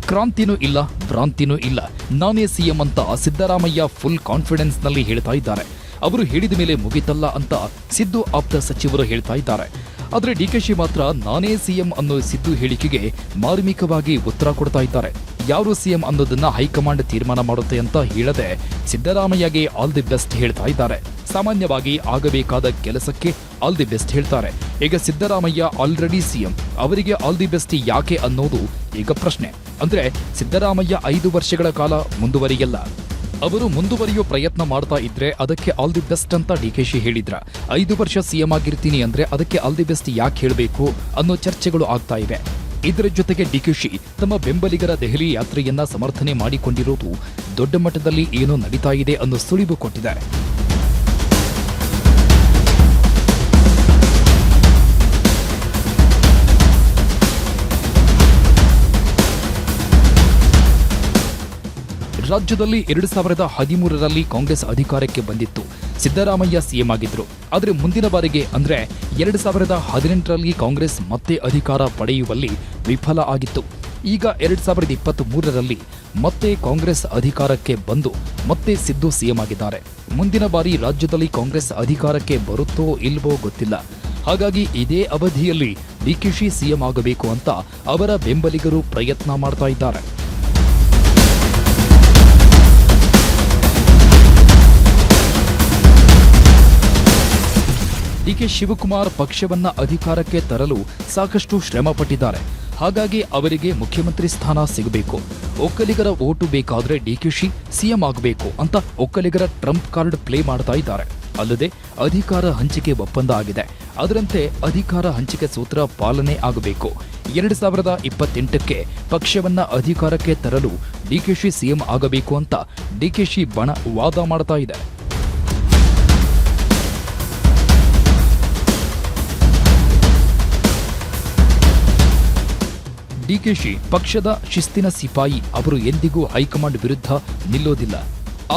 ಕ್ರಾಂತಿನೂ ಇಲ್ಲ, ಭ್ರಾಂತಿನೂ ಇಲ್ಲ, ನಾನೇ ಸಿಎಂ ಅಂತ ಸಿದ್ದರಾಮಯ್ಯ ಫುಲ್ ಕಾನ್ಫಿಡೆನ್ಸ್ನಲ್ಲಿ ಹೇಳ್ತಾ ಇದ್ದಾರೆ. ಅವರು ಹೇಳಿದ ಮೇಲೆ ಮುಗಿತಲ್ಲ ಅಂತ ಸಿದ್ದು ಆಪ್ತ ಸಚಿವರು ಹೇಳ್ತಾ ಇದ್ದಾರೆ. ಆದರೆ ಡಿಕೆಶಿ ಮಾತ್ರ ನಾನೇ ಸಿಎಂ ಅನ್ನೋ ಸಿದ್ದು ಹೇಳಿಕೆಗೆ ಮಾರ್ಮಿಕವಾಗಿ ಉತ್ತರ ಕೊಡ್ತಾ ಇದ್ದಾರೆ. ಯಾರು ಸಿಎಂ ಅನ್ನೋದನ್ನ ಹೈಕಮಾಂಡ್ ತೀರ್ಮಾನ ಮಾಡುತ್ತೆ ಅಂತ ಹೇಳದೆ ಸಿದ್ದರಾಮಯ್ಯಗೆ ಆಲ್ ದಿ ಬೆಸ್ಟ್ ಹೇಳ್ತಾ ಇದ್ದಾರೆ. ಸಾಮಾನ್ಯವಾಗಿ ಆಗಬೇಕಾದ ಕೆಲಸಕ್ಕೆ ಆಲ್ ದಿ ಬೆಸ್ಟ್ ಹೇಳ್ತಾರೆ. ಈಗ ಸಿದ್ದರಾಮಯ್ಯ ಆಲ್ರೆಡಿ ಸಿಎಂ, ಅವರಿಗೆ ಆಲ್ ದಿ ಬೆಸ್ಟ್ ಯಾಕೆ ಅನ್ನೋದು ಈಗ ಪ್ರಶ್ನೆ. ಅಂದ್ರೆ ಸಿದ್ದರಾಮಯ್ಯ 5 ವರ್ಷಗಳ ಕಾಲ ಮುಂದುವರಿಯಲ್ಲ, ಅವರು ಮುಂದುವರಿಯೋ ಪ್ರಯತ್ನ ಮಾಡ್ತಾ ಇದ್ರೆ ಅದಕ್ಕೆ ಆಲ್ ದಿ ಬೆಸ್ಟ್ ಅಂತ ಡಿಕೆಶಿ ಹೇಳಿದ್ರ. 5 ವರ್ಷ ಸಿಎಂ ಆಗಿರ್ತೀನಿ ಅಂದ್ರೆ ಅದಕ್ಕೆ ಆಲ್ ದಿ ಬೆಸ್ಟ್ ಯಾಕೆ ಹೇಳಬೇಕು ಅನ್ನೋ ಚರ್ಚೆಗಳು ಆಗ್ತಾ ಇವೆ. ಇದರ ಜೊತೆಗೆ ಡಿಕೆಶಿ ತಮ್ಮ ಬೆಂಬಲಿಗರ ದೆಹಲಿ ಯಾತ್ರೆಯನ್ನ ಸಮರ್ಥನೆ ಮಾಡಿಕೊಂಡಿರೋದು ದೊಡ್ಡ ಮಟ್ಟದಲ್ಲಿ ಏನೋ ನಡೀತಾ ಇದೆ ಅನ್ನೋ ಸುಳಿವು ಕೊಟ್ಟಿದ್ದಾರೆ. ರಾಜ್ಯದಲ್ಲಿ 2013ರಲ್ಲಿ ಕಾಂಗ್ರೆಸ್ ಅಧಿಕಾರಕ್ಕೆ ಬಂದಿತ್ತು. ಸಿದ್ದರಾಮಯ್ಯ ಸಿಎಂ ಆಗಿದ್ರು. ಆದರೆ ಮುಂದಿನ ಬಾರಿಗೆ ಅಂದ್ರೆ 2018ರಲ್ಲಿ ಕಾಂಗ್ರೆಸ್ ಮತ್ತೆ ಅಧಿಕಾರ ಪಡೆಯುವಲ್ಲಿ ವಿಫಲ ಆಗಿತ್ತು. ಈಗ 2023ರಲ್ಲಿ ಮತ್ತೆ ಕಾಂಗ್ರೆಸ್ ಅಧಿಕಾರಕ್ಕೆ ಬಂದು ಮತ್ತೆ ಸಿದ್ದು ಸಿಎಂ ಆಗಿದ್ದಾರೆ. ಮುಂದಿನ ಬಾರಿ ರಾಜ್ಯದಲ್ಲಿ ಕಾಂಗ್ರೆಸ್ ಅಧಿಕಾರಕ್ಕೆ ಬರುತ್ತೋ ಇಲ್ವೋ ಗೊತ್ತಿಲ್ಲ. ಹಾಗಾಗಿ ಇದೇ ಅವಧಿಯಲ್ಲಿ ಡಿಕೆಶಿ ಸಿಎಂ ಆಗಬೇಕು ಅಂತ ಅವರ ಬೆಂಬಲಿಗರು ಪ್ರಯತ್ನ ಮಾಡ್ತಾ ಇದ್ದಾರೆ. ಡಿಕೆ ಶಿವಕುಮಾರ್ ಪಕ್ಷವನ್ನ ಅಧಿಕಾರಕ್ಕೆ ತರಲು ಸಾಕಷ್ಟು ಶ್ರಮ ಪಟ್ಟಿದ್ದಾರೆ. ಹಾಗಾಗಿ ಅವರಿಗೆ ಮುಖ್ಯಮಂತ್ರಿ ಸ್ಥಾನ ಸಿಗಬೇಕು. ಒಕ್ಕಲಿಗರ ಓಟು ಬೇಕಾದ್ರೆ ಡಿಕೆಶಿ ಸಿಎಂ ಆಗಬೇಕು ಅಂತ ಒಕ್ಕಲಿಗರ ಟ್ರಂಪ್ ಕಾರ್ಡ್ ಪ್ಲೇ ಮಾಡ್ತಾ ಇದ್ದಾರೆ. ಅಲ್ಲದೆ ಅಧಿಕಾರ ಹಂಚಿಕೆ ಒಪ್ಪಂದ ಆಗಿದೆ. ಅದರಂತೆ ಅಧಿಕಾರ ಹಂಚಿಕೆ ಸೂತ್ರ ಪಾಲನೆ ಆಗಬೇಕು. 2028ಕ್ಕೆ ಪಕ್ಷವನ್ನ ಅಧಿಕಾರಕ್ಕೆ ತರಲು ಡಿಕೆಶಿ ಸಿಎಂ ಆಗಬೇಕು ಅಂತ ಡಿಕೆಶಿ ಬಣ ವಾದ ಮಾಡ್ತಾ ಇದೆ. ಡಿಕೆಶಿ ಪಕ್ಷದ ಶಿಸ್ತಿನ ಸಿಪಾಯಿ, ಅವರು ಎಂದಿಗೂ ಹೈಕಮಾಂಡ್ ವಿರುದ್ಧ ನಿಲ್ಲೋದಿಲ್ಲ.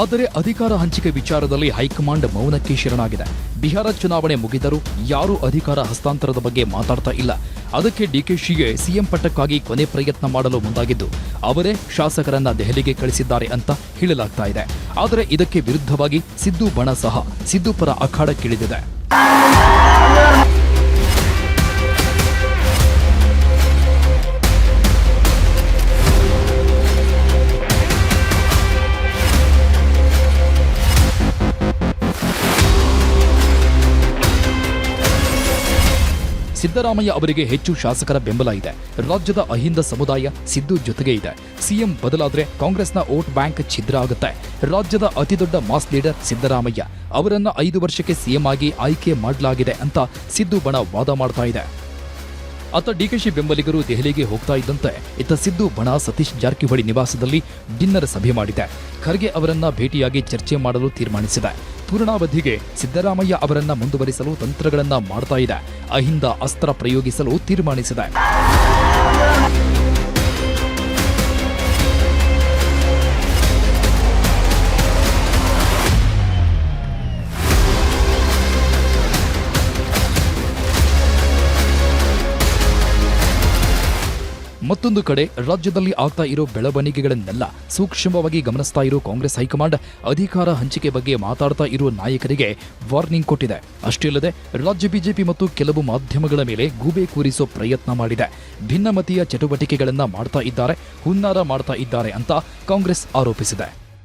ಆದರೆ ಅಧಿಕಾರ ಹಂಚಿಕೆ ವಿಚಾರದಲ್ಲಿ ಹೈಕಮಾಂಡ್ ಮೌನಕ್ಕೆ ಶರಣಾಗಿದೆ. ಬಿಹಾರ ಚುನಾವಣೆ ಮುಗಿದರೂ ಯಾರೂ ಅಧಿಕಾರ ಹಸ್ತಾಂತರದ ಬಗ್ಗೆ ಮಾತಾಡ್ತಾ ಇಲ್ಲ. ಅದಕ್ಕೆ ಡಿಕೆಶಿಗೆ ಸಿಎಂ ಪಟ್ಟಕ್ಕಾಗಿ ಕೊನೆ ಪ್ರಯತ್ನ ಮಾಡಲು ಮುಂದಾಗಿದ್ದು ಅವರೇ ಶಾಸಕರನ್ನ ದೆಹಲಿಗೆ ಕಳಿಸಿದ್ದಾರೆ ಅಂತ ಹೇಳಲಾಗ್ತಾ ಇದೆ. ಆದರೆ ಇದಕ್ಕೆ ವಿರುದ್ಧವಾಗಿ ಸಿದ್ದು ಬಣ ಸಹ ಸಿದ್ದು ಪರ ಅಖಾಡಕ್ಕಿಳಿದಿದೆ. ಸಿದ್ದರಾಮಯ್ಯ ಅವರಿಗೆ ಹೆಚ್ಚು ಶಾಸಕರ ಬೆಂಬಲ ಇದೆ. ರಾಜ್ಯದ ಅಹಿಂದ ಸಮುದಾಯ ಸಿದ್ದು ಜೊತೆಗೆ ಇದೆ. ಸಿಎಂ ಬದಲಾದ್ರೆ ಕಾಂಗ್ರೆಸ್ನ ವೋಟ್ ಬ್ಯಾಂಕ್ ಛಿದ್ರ ಆಗುತ್ತೆ. ರಾಜ್ಯದ ಅತಿದೊಡ್ಡ ಮಾಸ್ ಲೀಡರ್ ಸಿದ್ದರಾಮಯ್ಯ, ಅವರನ್ನ 5 ವರ್ಷಕ್ಕೆ ಸಿಎಂ ಆಗಿ ಆಯ್ಕೆ ಮಾಡಲಾಗಿದೆ ಅಂತ ಸಿದ್ದು ಬಣ ವಾದ ಮಾಡ್ತಾ ಇದೆ. ಅತ್ತ ಡಿಕೆಶಿ ಬೆಂಬಲಿಗರು ದೆಹಲಿಗೆ ಹೋಗ್ತಾ ಇದ್ದಂತೆ ಇತ್ತ ಸಿದ್ದು ಬಣ ಸತೀಶ್ ಜಾರಕಿಹೊಳಿ ನಿವಾಸದಲ್ಲಿ ಡಿನ್ನರ್ ಸಭೆ ಮಾಡಿದೆ. ಖರ್ಗೆ ಅವರನ್ನ ಭೇಟಿಯಾಗಿ ಚರ್ಚೆ ಮಾಡಲು ತೀರ್ಮಾನಿಸಿದೆ. ಪೂರ್ಣಾವಧಿಗೆ ಸಿದ್ದರಾಮಯ್ಯ ಅವರನ್ನ ಮುಂದುವರಿಸಲು ತಂತ್ರಗಳನ್ನ ಮಾಡ್ತಾ ಇದೆ. ಅಹಿಂದ ಅಸ್ತ್ರ ಪ್ರಯೋಗಿಸಲು ತೀರ್ಮಾನಿಸಿದೆ. ಮತ್ತೊಂದು ಕಡೆ ರಾಜ್ಯದಲ್ಲಿ ಆಗ್ತಾ ಇರೋ ಬೆಳವಣಿಗೆಗಳನ್ನೆಲ್ಲ ಸೂಕ್ಷ್ಮವಾಗಿ ಗಮನಿಸ್ತಾ ಇರೋ ಕಾಂಗ್ರೆಸ್ ಹೈಕಮಾಂಡ್ ಅಧಿಕಾರ ಹಂಚಿಕೆ ಬಗ್ಗೆ ಮಾತಾಡ್ತಾ ಇರೋ ನಾಯಕರಿಗೆ ವಾರ್ನಿಂಗ್ ಕೊಟ್ಟಿದೆ. ಅಷ್ಟೇ ಅಲ್ಲದೆ ರಾಜ್ಯ ಬಿಜೆಪಿ ಮತ್ತು ಕೆಲವು ಮಾಧ್ಯಮಗಳ ಮೇಲೆ ಗೂಬೆ ಕೂರಿಸೋ ಪ್ರಯತ್ನ ಮಾಡಿದೆ. ಭಿನ್ನಮತೀಯ ಚಟುವಟಿಕೆಗಳನ್ನ ಮಾಡ್ತಾ ಇದ್ದಾರೆ, ಹುನ್ನಾರ ಮಾಡ್ತಾ ಇದ್ದಾರೆ ಅಂತ ಕಾಂಗ್ರೆಸ್ ಆರೋಪಿಸಿದೆ.